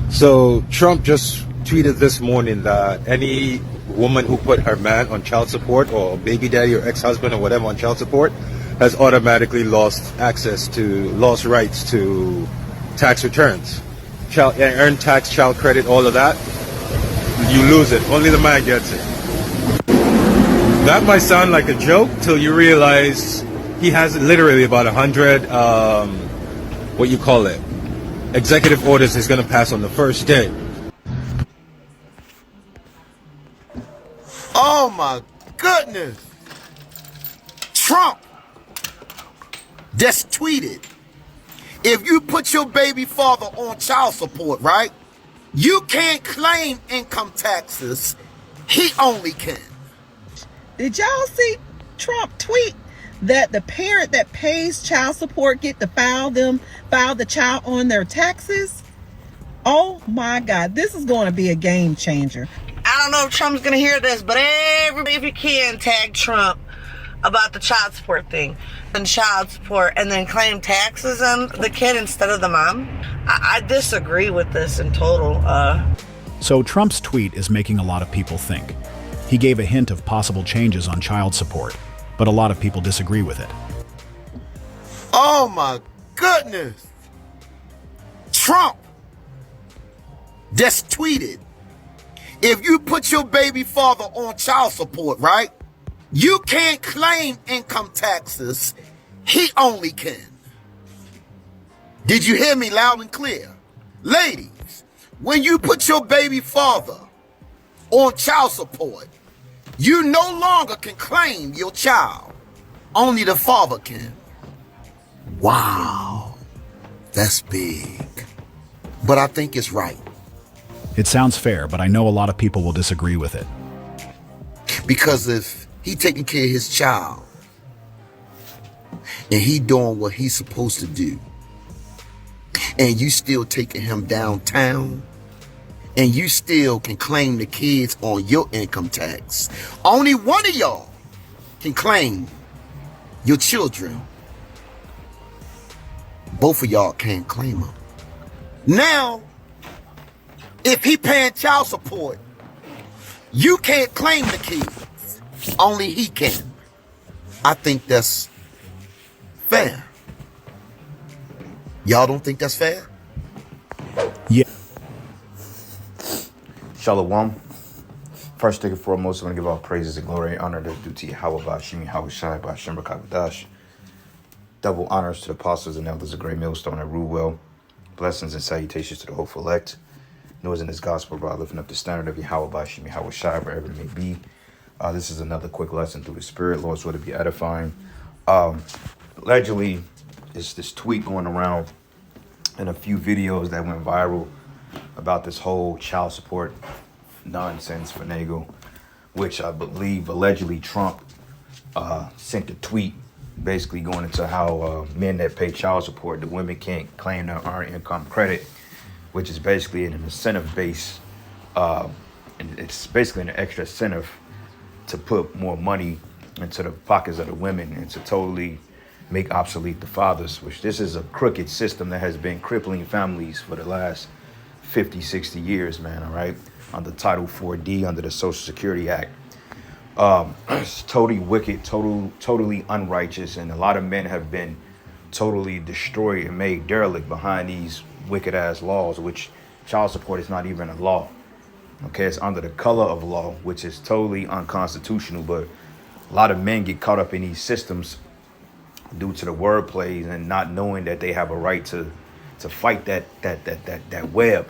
So Trump just tweeted this morning that any woman who put her man on child support, or baby daddy or ex-husband or whatever on child support, has automatically lost rights to tax returns, earned tax, child credit, all of that. You lose it. Only the man gets it. That might sound like a joke till you realize he has literally about 100, executive orders he's going to pass on the first day. Oh my goodness. Trump just tweeted, if you put your baby father on child support, right, you can't claim income taxes. He only can. Did y'all see Trump tweet that the parent that pays child support get to file the child on their taxes? Oh my God, this is going to be a game changer. I don't know if Trump's going to hear this, but everybody, if you can, tag Trump about the child support thing and child support, and then claim taxes on the kid instead of the mom. I disagree with this in total. So Trump's tweet is making a lot of people think. He gave a hint of possible changes on child support, but a lot of people disagree with it. Oh my goodness. Trump just tweeted, if you put your baby father on child support, right, you can't claim income taxes. He only can. Did you hear me loud and clear? Ladies, when you put your baby father on child support, you no longer can claim your child. Only the father can. Wow, that's big. But I think it's right. It sounds fair, but I know a lot of people will disagree with it. Because if he taking care of his child and he doing what he's supposed to do, and you still taking him downtown, and you still can claim the kids on your income tax, only one of y'all can claim your children. Both of y'all can't claim them. Now, if he paying child support, you can't claim the kids. Only he can. I think that's fair. Y'all don't think that's fair? Yeah. Shalom. First thing and foremost, I want to give all praises and glory and honor that's due to Yahweh Bashimi Hawashai Bashem Rakavadash. Double honors to the apostles and elders of Great Millstone and rule well. Blessings and salutations to the hopeful elect. Noise in this gospel by lifting up the standard of Yahweh Bashimi Hawashai wherever it may be. This is another quick lesson through the Spirit. Lord's will to be edifying. Allegedly, it's this tweet going around and a few videos that went viral about this whole child support nonsense finagle, which I believe allegedly Trump sent a tweet basically going into how men that pay child support, the women can't claim their earned income credit, which is basically an incentive base, and it's basically an extra incentive to put more money into the pockets of the women and to totally make obsolete the fathers, which this is a crooked system that has been crippling families for the last 50, 60 years, man, all right? Under Title 4D, under the Social Security Act. It's totally wicked, totally unrighteous, and a lot of men have been totally destroyed and made derelict behind these wicked-ass laws, which child support is not even a law. Okay, it's under the color of law, which is totally unconstitutional, but a lot of men get caught up in these systems due to the wordplay and not knowing that they have a right to fight that web.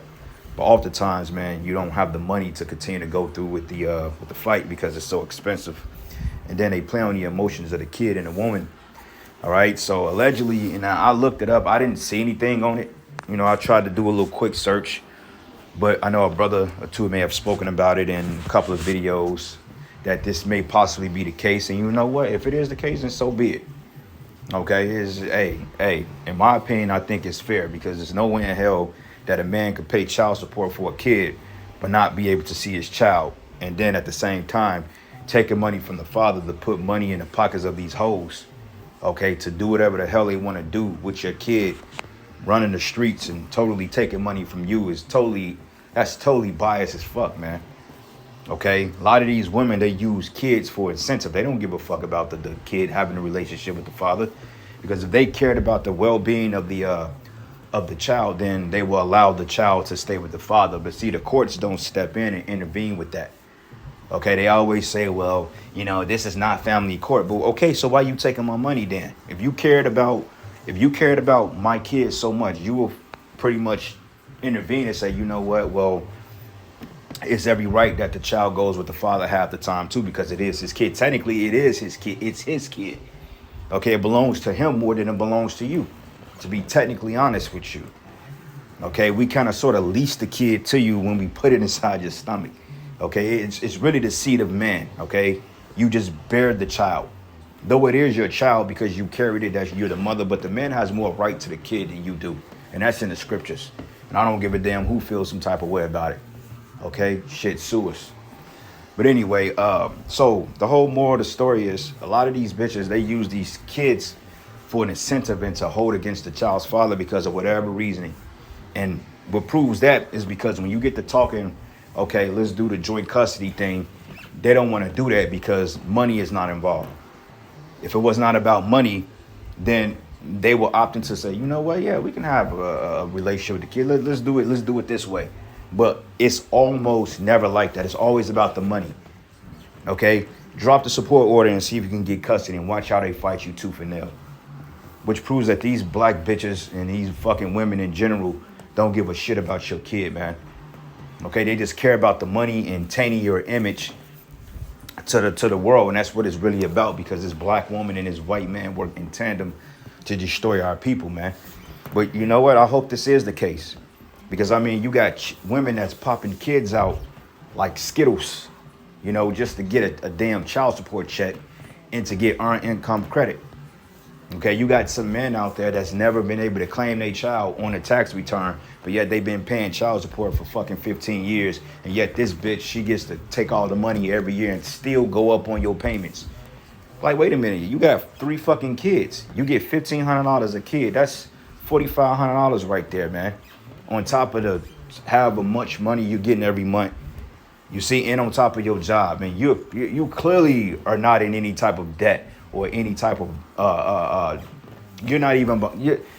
But oftentimes, man, you don't have the money to continue to go through with the fight because it's so expensive. And then they play on the emotions of the kid and the woman. All right. So allegedly, and I looked it up. I didn't see anything on it. You know, I tried to do a little quick search, but I know a brother or two may have spoken about it in a couple of videos that this may possibly be the case. And you know what? If it is the case, then so be it. Okay. In my opinion, I think it's fair because there's no way in hell that a man could pay child support for a kid but not be able to see his child, and then at the same time taking money from the father to put money in the pockets of these hoes, okay, to do whatever the hell they want to do with your kid running the streets and totally taking money from you is that's totally biased as fuck, man. Okay, a lot of these women, they use kids for incentive. They don't give a fuck about the kid having a relationship with the father, because if they cared about the well-being of the child, then they will allow the child to stay with the father. But see, the courts don't step in and intervene with that. Okay, they always say, well, you know, this is not family court. But okay, so why you taking my money then? If you cared about my kids so much, you will pretty much intervene and say, you know what, well, it's every right that the child goes with the father half the time too, because it is his kid. Technically, it is his kid. It's his kid. Okay, it belongs to him more than it belongs to you, to be technically honest with you. Okay, we kind of sort of lease the kid to you when we put it inside your stomach. Okay, it's really the seed of man. Okay, you just bear the child. Though it is your child because you carried it, that you're the mother, but the man has more right to the kid than you do. And that's in the scriptures. And I don't give a damn who feels some type of way about it. Okay, shit, sue us. But anyway, so the whole moral of the story is a lot of these bitches, they use these kids for an incentive and to hold against the child's father because of whatever reasoning. And what proves that is because when you get to talking, okay, let's do the joint custody thing, they don't want to do that because money is not involved. If it was not about money, then they will opt into say, you know what, yeah, we can have a relationship with the kid. Let's do it this way. But it's almost never like that. It's always about the money. Okay? Drop the support order and see if you can get custody and watch how they fight you tooth and nail. Which proves that these black bitches and these fucking women in general don't give a shit about your kid, man. Okay? They just care about the money and tainting your image to the world. And that's what it's really about, because this black woman and this white man work in tandem to destroy our people, man. But you know what? I hope this is the case. Because, I mean, you got women that's popping kids out like Skittles, you know, just to get a damn child support check and to get earned income credit. Okay, you got some men out there that's never been able to claim their child on a tax return, but yet they've been paying child support for fucking 15 years. And yet this bitch, she gets to take all the money every year and still go up on your payments. Like, wait a minute, you got 3 fucking kids. You get $1,500 a kid. That's $4,500 right there, man. On top of the however much money you're getting every month, you see, and on top of your job, and you clearly are not in any type of debt or any type of you're not even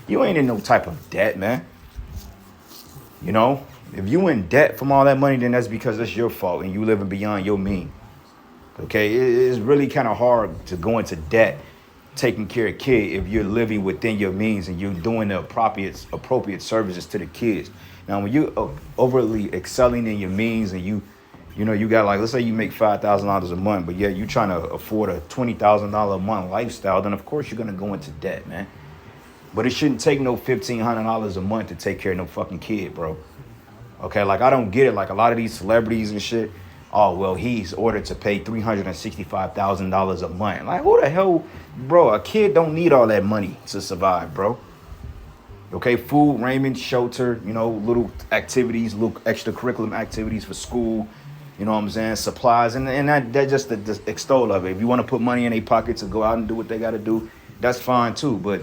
you ain't in no type of debt, man. You know, if you in debt from all that money, then that's because it's your fault and you living beyond your means. Okay, it's really kind of hard to go into debt taking care of kid if you're living within your means and you're doing the appropriate services to the kids. Now, when you overly excelling in your means and you know, you got, like, let's say you make $5,000 a month, but yeah, you trying to afford a $20,000 a month lifestyle, then of course you're going to go into debt, man. But it shouldn't take no $1,500 a month to take care of no fucking kid, bro. Okay, like, I don't get it. Like, a lot of these celebrities and shit, oh, well, he's ordered to pay $365,000 a month. Like, who the hell, bro? A kid don't need all that money to survive, bro. Okay, food, raiment, shelter, you know, little activities, little extracurricular activities for school, you know what I'm saying, supplies, and that's just the extol of it. If you want to put money in their pockets to go out and do what they got to do, that's fine too. But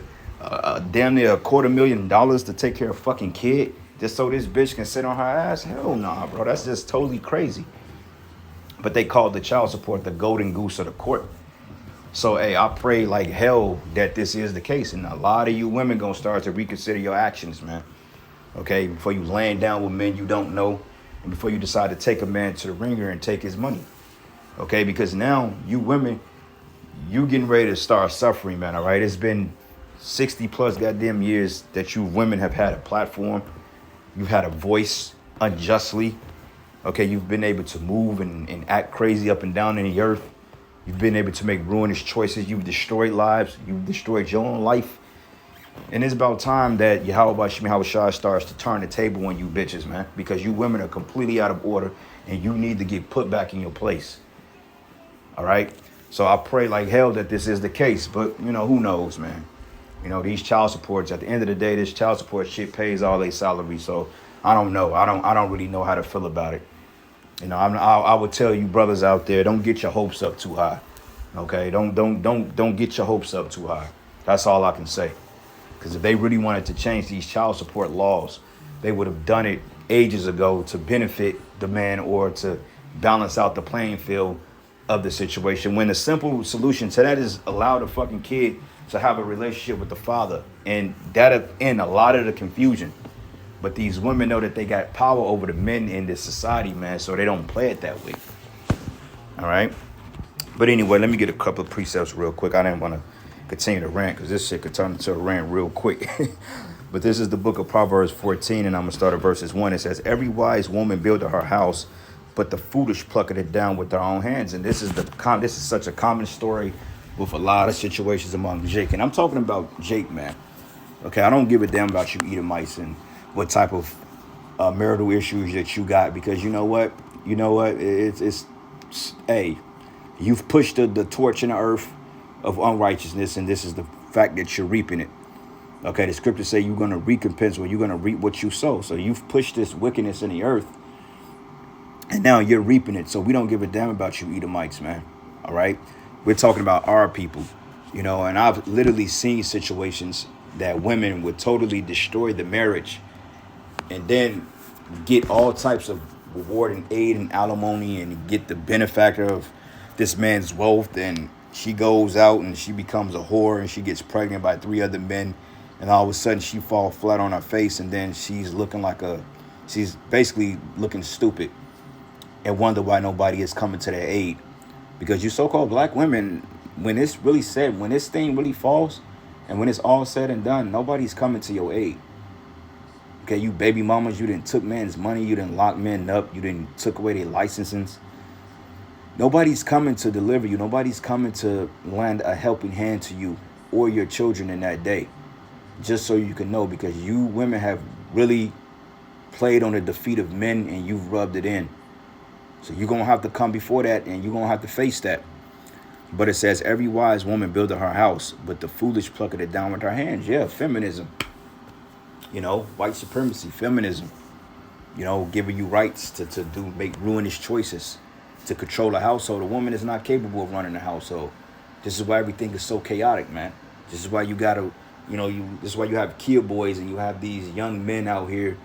damn near $250,000 to take care of a fucking kid just so this bitch can sit on her ass? Hell nah, bro. That's just totally crazy. But they called the child support the golden goose of the court. So, hey, I pray like hell that this is the case. And a lot of you women gonna start to reconsider your actions, man. Okay, before you laying down with men you don't know, and before you decide to take a man to the ringer and take his money. Okay, because now you women, you getting ready to start suffering, man, all right? It's been 60 plus goddamn years that you women have had a platform. You've had a voice unjustly. Okay, you've been able to move and act crazy up and down in the earth. You've been able to make ruinous choices. You've destroyed lives. You've destroyed your own life. And it's about time that Yahweh Shai starts to turn the table on you bitches, man. Because you women are completely out of order and you need to get put back in your place. All right? So I pray like hell that this is the case. But, you know, who knows, man? You know, these child supports, at the end of the day, this child support shit pays all their salary. So I don't know. I don't really know how to feel about it. You know, I would tell you brothers out there, don't get your hopes up too high. Okay? Don't get your hopes up too high. That's all I can say. Because if they really wanted to change these child support laws, they would have done it ages ago to benefit the man or to balance out the playing field of the situation. When the simple solution to that is allow the fucking kid to have a relationship with the father, and that'll end a lot of the confusion. But these women know that they got power over the men in this society, man, so they don't play it that way. All right? But anyway, let me get a couple of precepts real quick. I didn't want to continue to rant because this shit could turn into a rant real quick. But this is the book of Proverbs 14, and I'm going to start at verses 1. It says, every wise woman buildeth her house, but the foolish plucketh it down with their own hands. And this is such a common story with a lot of situations among Jake. And I'm talking about Jake, man. Okay, I don't give a damn about you Edomites and what type of marital issues that you got, because you know what? It's hey, you've pushed the torch in the earth of unrighteousness, and this is the fact that you're reaping it. Okay, the scriptures say you're going to recompense, or you're going to reap what you sow. So you've pushed this wickedness in the earth, and now you're reaping it. So we don't give a damn about you Edomites, man. All right, we're talking about our people, and I've literally seen situations that women would totally destroy the marriage and then get all types of reward and aid and alimony and get the benefactor of this man's wealth, and she goes out and she becomes a whore and she gets pregnant by 3 other men, and all of a sudden she falls flat on her face, and then she's basically looking stupid and wonder why nobody is coming to their aid. Because you so-called black women, when this thing really falls and when it's all said and done, nobody's coming to your aid. Okay, you baby mamas, you didn't took men's money, you didn't lock men up, you didn't took away their licenses. Nobody's coming to deliver you. Nobody's coming to lend a helping hand to you or your children in that day. Just so you can know, because you women have really played on the defeat of men and you've rubbed it in. So you're going to have to come before that, and you're going to have to face that. But it says, every wise woman buildeth her house, but the foolish plucketh it down with her hands. Yeah, feminism. White supremacy, feminism, giving you rights to make ruinous choices, to control a household. A woman is not capable of running a household. This is why everything is so chaotic, man. This is why you gotta, this is why you have kid boys and you have these young men out here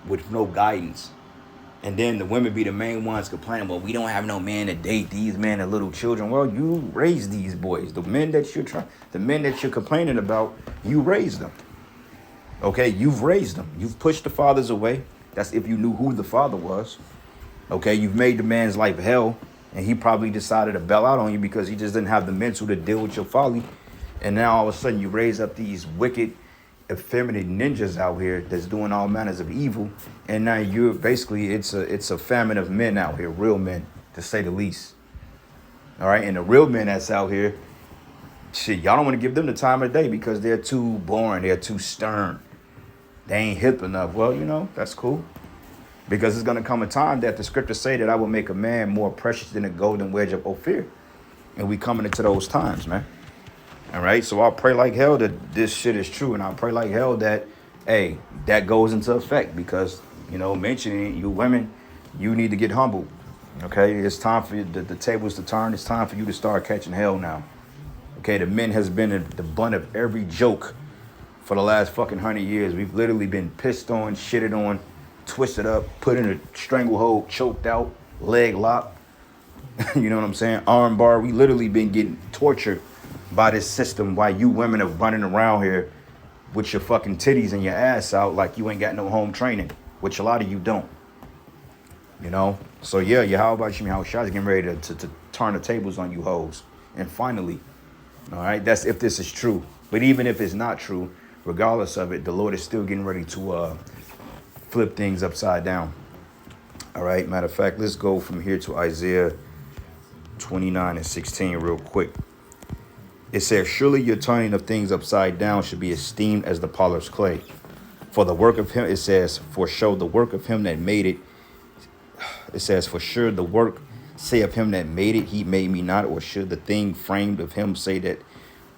with no guidance. And then the women be the main ones complaining, well, we don't have no man to date. These men are little children. Well, you raised these boys. The men that you're complaining about, you raised them. Okay, you've raised them. You've pushed the fathers away. That's if you knew who the father was. Okay, you've made the man's life hell, and he probably decided to bail out on you because he just didn't have the mental to deal with your folly. And now all of a sudden you raise up these wicked, effeminate ninjas out here that's doing all manners of evil. And now you're basically, it's a famine of men out here, real men, to say the least. All right, and the real men that's out here, shit, y'all don't want to give them the time of day because they're too boring, they're too stern. They ain't hip enough. Well, that's cool. Because it's going to come a time that the scriptures say that I will make a man more precious than a golden wedge of Ophir. And we coming into those times, man. All right. So I'll pray like hell that this shit is true. And I'll pray like hell that, hey, that goes into effect. Because, mentioning you women, you need to get humbled. Okay. It's time for the tables to turn. It's time for you to start catching hell now. Okay. The men has been the butt of every joke for the last fucking 100 years. We've literally been pissed on, shitted on, twisted up, put in a stranglehold, choked out, leg locked. You know what I'm saying? Arm bar. We literally been getting tortured by this system while you women are running around here with your fucking titties and your ass out like you ain't got no home training, which a lot of you don't. So yeah, how about you? How shots getting ready to turn the tables on you hoes. And finally, all right, that's if this is true. But even if it's not true, regardless of it, the Lord is still getting ready to flip things upside down. All right. Matter of fact, let's go from here to Isaiah 29:16 real quick. It says, surely your turning of things upside down should be esteemed as the potter's clay. For the work of him, it says, for show the work of him that made it. It says, for sure the work say of him that made it, he made me not, or should the thing framed of him say that,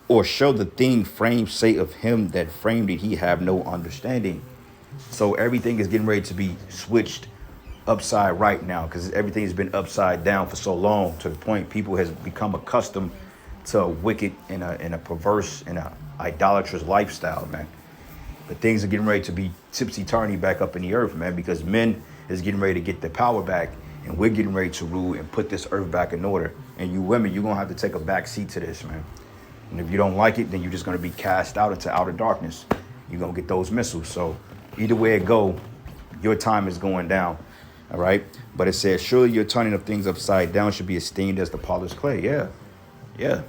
or show the thing framed say of him that framed it, he have no understanding. So everything is getting ready to be switched upside right now, because everything has been upside down for so long, to the point people has become accustomed to a wicked and a perverse and a idolatrous lifestyle, man. But things are getting ready to be tipsy-turny back up in the earth, man, because men is getting ready to get their power back, and we're getting ready to rule and put this earth back in order. And you women, you're going to have to take a back seat to this, man. And if you don't like it, then you're just going to be cast out into outer darkness. You're going to get those missiles. So either way it go, your time is going down, all right? But it says, surely your turning of things upside down should be esteemed as the potter's clay. Yeah,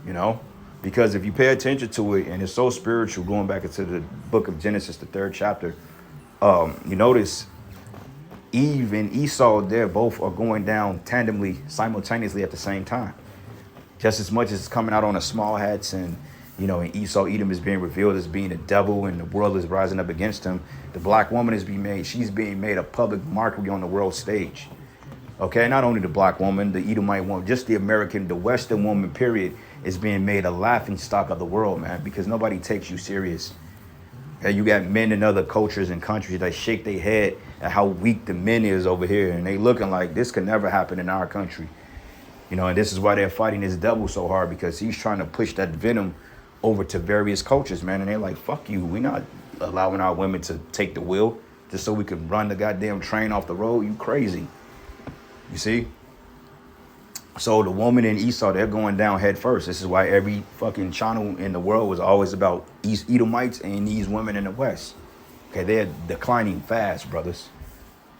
you know, because if you pay attention to it, and it's so spiritual, going back into the book of Genesis, the 3rd chapter, you notice Eve and Esau, they're both are going down tandemly, simultaneously at the same time. Just as much as it's coming out on a small hats, and you know, and Esau, Edom is being revealed as being a devil, and the world is rising up against him. The black woman is she's being made a public mockery on the world stage. Okay, not only the black woman, the Edomite woman, just the American, the Western woman, period, is being made a laughing stock of the world, man, because nobody takes you serious. Okay, you got men in other cultures and countries that shake their head at how weak the men is over here, and they looking like this could never happen in our country. You know, and this is why they're fighting this devil so hard, because he's trying to push that venom over to various cultures, man. And they're like, fuck you. We're not allowing our women to take the wheel just so we can run the goddamn train off the road. You crazy. You see? So the woman and Esau, they're going down head first. This is why every fucking channel in the world was always about East Edomites and these women in the West. Okay, they're declining fast, brothers.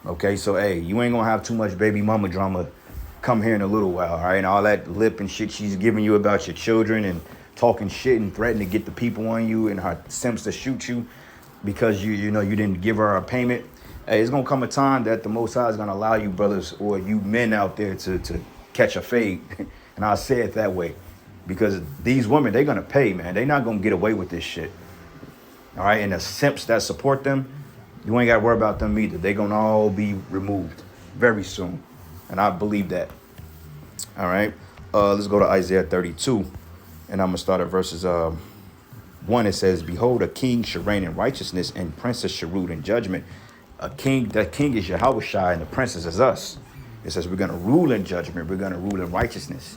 Okay, so hey, you ain't gonna have too much baby mama drama come here in a little while, all right? And all that lip and shit she's giving you about your children and talking shit and threatening to get the people on you and her simps to shoot you because you know you didn't give her a payment. Hey, it's gonna come a time that the Most High is gonna allow you brothers or you men out there to catch a fade. And I'll say it that way, because these women, they're gonna pay, man. They're not gonna get away with this shit. All right, and the simps that support them, you ain't gotta worry about them either. They're gonna all be removed very soon. And I believe that. All right, let's go to Isaiah 32. And I'm going to start at verses 1. It says, behold, a king shall reign in righteousness, and princes shall rule in judgment. That king is Yahushua, and the princess is us. It says we're going to rule in judgment. We're going to rule in righteousness.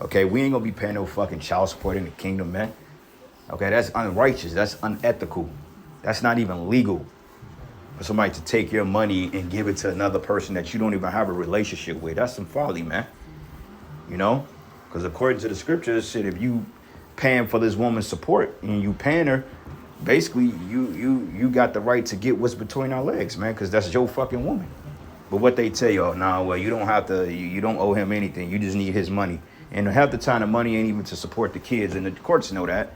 Okay, we ain't going to be paying no fucking child support in the kingdom, man. Okay, that's unrighteous. That's unethical. That's not even legal for somebody to take your money and give it to another person that you don't even have a relationship with. That's some folly, man. You know? Because according to the scriptures, said if you paying for this woman's support and you paying her, basically you got the right to get what's between our legs, man, because that's your fucking woman. But what they tell you, oh, nah, well, you don't have to, you don't owe him anything. You just need his money. And half the time the money ain't even to support the kids, and the courts know that.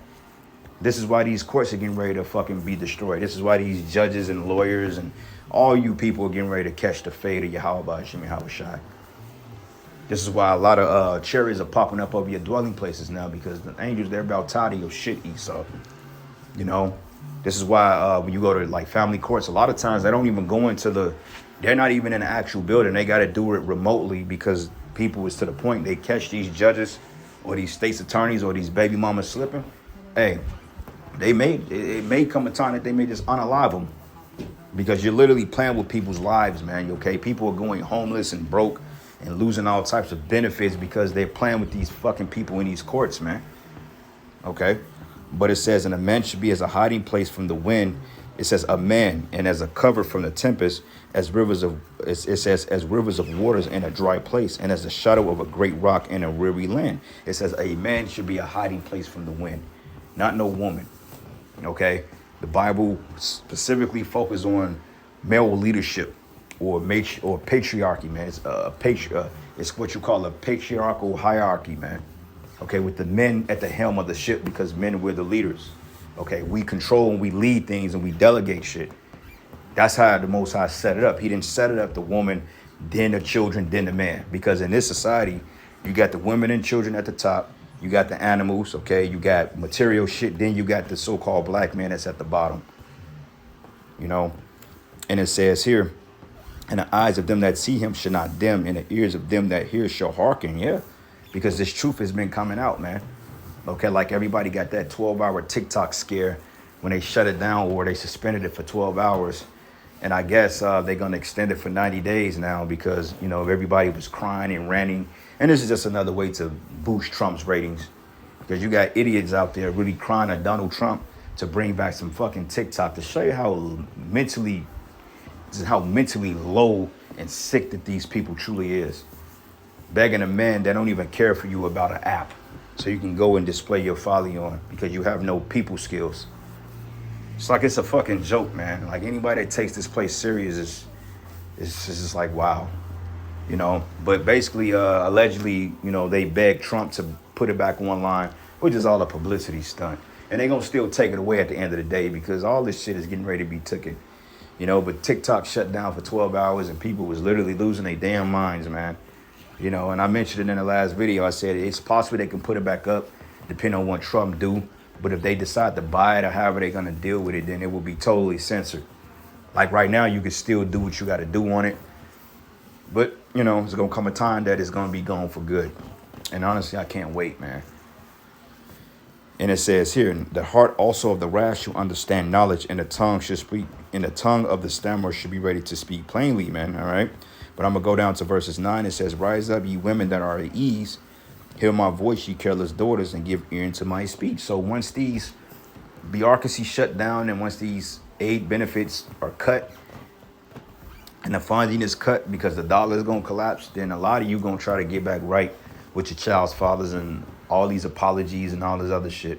This is why these courts are getting ready to fucking be destroyed. This is why these judges and lawyers and all you people are getting ready to catch the fate of Yahweh Shem Yahushai. This is why a lot of cherries are popping up over your dwelling places now, because the angels, they're about tired of your shit, Esau. You know, this is why when you go to like family courts, a lot of times they don't even go into they're not even in the actual building. They got to do it remotely, because people is to the point they catch these judges or these state's attorneys or these baby mamas slipping. Hey, it may come a time that they may just unalive them, because you're literally playing with people's lives, man. Okay, people are going homeless and broke and losing all types of benefits because they're playing with these fucking people in these courts, man. Okay, but it says, and a man should be as a hiding place from the wind. It says a man, and as a cover from the tempest, as rivers of, it says as rivers of waters in a dry place, and as the shadow of a great rock in a weary land. It says a man should be a hiding place from the wind, not no woman. Okay, the Bible specifically focuses on male leadership or patriarchy, man. It's what you call a patriarchal hierarchy, man. Okay, with the men at the helm of the ship, because men were the leaders. Okay, we control and we lead things and we delegate shit. That's how the Most High set it up. He didn't set it up the woman, then the children, then the man. Because in this society, you got the women and children at the top. You got the animals, okay? You got material shit. Then you got the so-called black man that's at the bottom. You know? And it says here, and the eyes of them that see him shall not dim, and the ears of them that hear shall hearken. Yeah, because this truth has been coming out, man. Okay, like everybody got that 12-hour TikTok scare when they shut it down or they suspended it for 12 hours. And I guess they're going to extend it for 90 days now because, you know, everybody was crying and ranting. And this is just another way to boost Trump's ratings. Because you got idiots out there really crying at Donald Trump to bring back some fucking TikTok to show you how mentally low and sick that these people truly is. Begging a man that don't even care for you about an app so you can go and display your folly on because you have no people skills. It's like it's a fucking joke, man. Like anybody that takes this place serious is just like, wow. You know, but basically, allegedly, you know, they begged Trump to put it back online, which is all a publicity stunt. And they're going to still take it away at the end of the day because all this shit is getting ready to be taken. You know, but TikTok shut down for 12 hours and people was literally losing their damn minds, man. You know, and I mentioned it in the last video. I said it's possible they can put it back up depending on what Trump do. But if they decide to buy it or however they're going to deal with it, then it will be totally censored. Like right now, you can still do what you got to do on it. But, you know, it's going to come a time that it's going to be gone for good. And honestly, I can't wait, man. And it says here, the heart also of the rash should understand knowledge, and the tongue should speak, and the tongue of the stammerer should be ready to speak plainly, man. All right. But I'm going to go down to verses 9. It says, rise up, ye women that are at ease. Hear my voice, ye careless daughters, and give ear into my speech. So once these bureaucracy shut down and once these aid benefits are cut and the funding is cut because the dollar is going to collapse, then a lot of you going to try to get back right with your child's fathers and all these apologies and all this other shit.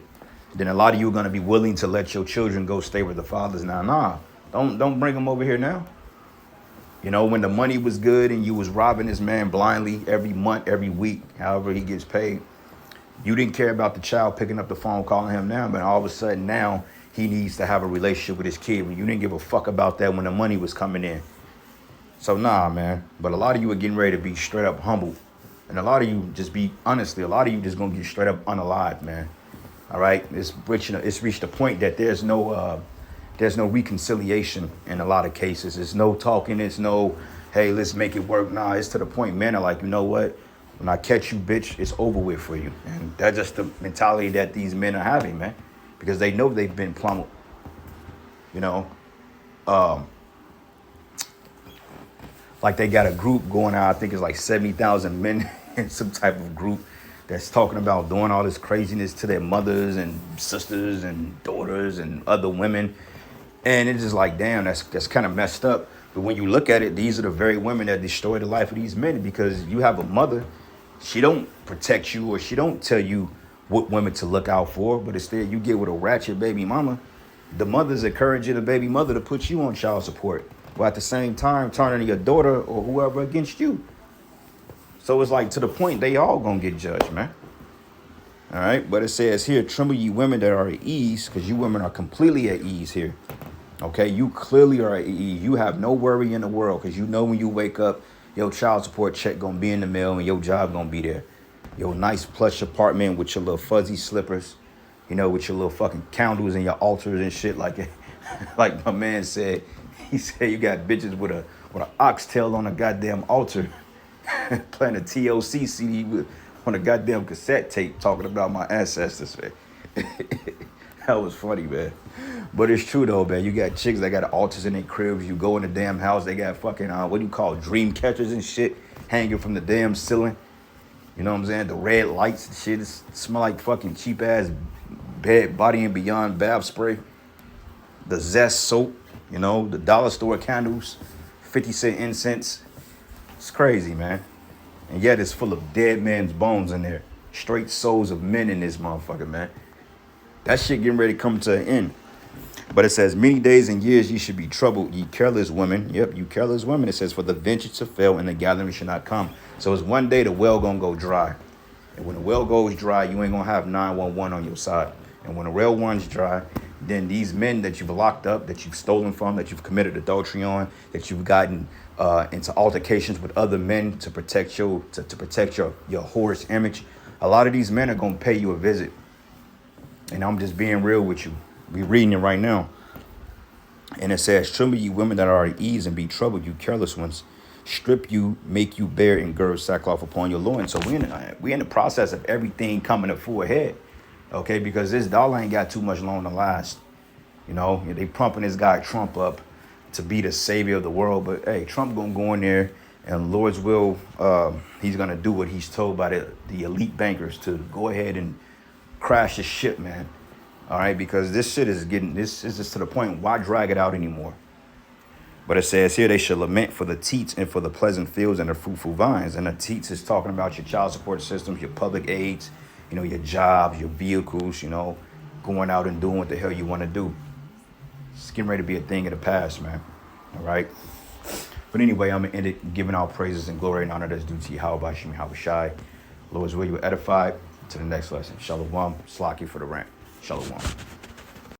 Then a lot of you are going to be willing to let your children go stay with the fathers. Nah, don't bring them over here now. You know, when the money was good and you was robbing this man blindly every month, every week, however he gets paid, you didn't care about the child picking up the phone, calling him now, but all of a sudden now he needs to have a relationship with his kid when you didn't give a fuck about that when the money was coming in. So nah, man. But a lot of you are getting ready to be straight up humbled. And a lot of you just be, honestly, a lot of you just gonna get straight up unalive, man. All right? It's reached a point that there's no reconciliation in a lot of cases. There's no talking. There's no, hey, let's make it work. Nah, it's to the point men are like, you know what? When I catch you, bitch, it's over with for you. And that's just the mentality that these men are having, man. Because they know they've been plummeled. You know? Like they got a group going out, I think it's like 70,000 men in some type of group that's talking about doing all this craziness to their mothers and sisters and daughters and other women. And it's just like, damn, that's kind of messed up. But when you look at it, these are the very women that destroy the life of these men because you have a mother. She don't protect you or she don't tell you what women to look out for. But instead you get with a ratchet baby mama. The mother's encouraging the baby mother to put you on child support. While at the same time turning your daughter or whoever against you. So it's like to the point they all gonna get judged, man. All right, but it says here, tremble ye women that are at ease, because you women are completely at ease here. Okay, you clearly are at ease. You have no worry in the world because you know when you wake up, your child support check gonna be in the mail and your job gonna be there. Your nice plush apartment with your little fuzzy slippers, you know, with your little fucking candles and your altars and shit like like my man said. He said you got bitches with an oxtail on a goddamn altar playing a TLC CD on a goddamn cassette tape talking about my ancestors, man. That was funny, man. But it's true, though, man. You got chicks that got altars in their cribs. You go in the damn house, they got fucking, what do you call it, dream catchers and shit hanging from the damn ceiling. You know what I'm saying? The red lights and shit. It smell like fucking cheap-ass Body and Beyond bath spray. The Zest soap. You know, the dollar store candles, 50-cent incense. It's crazy, man. And yet it's full of dead men's bones in there. Straight souls of men in this motherfucker, man. That shit getting ready to come to an end. But it says, many days and years ye should be troubled, ye careless women. Yep, you careless women. It says, for the venture to fail and the gathering should not come. So it's one day the well gonna go dry. And when the well goes dry, you ain't gonna have 911 on your side. And when the well runs dry, then these men that you've locked up, that you've stolen from, that you've committed adultery on, that you've gotten into altercations with other men to protect your whorish image, a lot of these men are gonna pay you a visit. And I'm just being real with you. We're reading it right now. And it says, tremble ye women that are at ease and be troubled, you careless ones. Strip you, make you bear and gird sackcloth upon your loins. So we in the process of everything coming to full head. Okay, because this dollar ain't got too much longer to last. You know, they pumping this guy Trump up to be the savior of the world. But hey, Trump gonna go in there and Lord's will, he's gonna do what he's told by the elite bankers to go ahead and crash the ship, man. All right, because this shit is getting, this is just to the point, why drag it out anymore? But it says here they should lament for the teats and for the pleasant fields and the fruitful vines. And the teats is talking about your child support systems, your public aids, you know, your jobs, your vehicles, you know, going out and doing what the hell you want to do. It's getting ready to be a thing of the past, man. All right. But anyway, I'm going to end it giving all praises and glory and honor that's due to Yahweh Shem Yahweh Shai. Lord's will you were edified. To the next lesson. Shalom. Slaki for the rant. Shalom.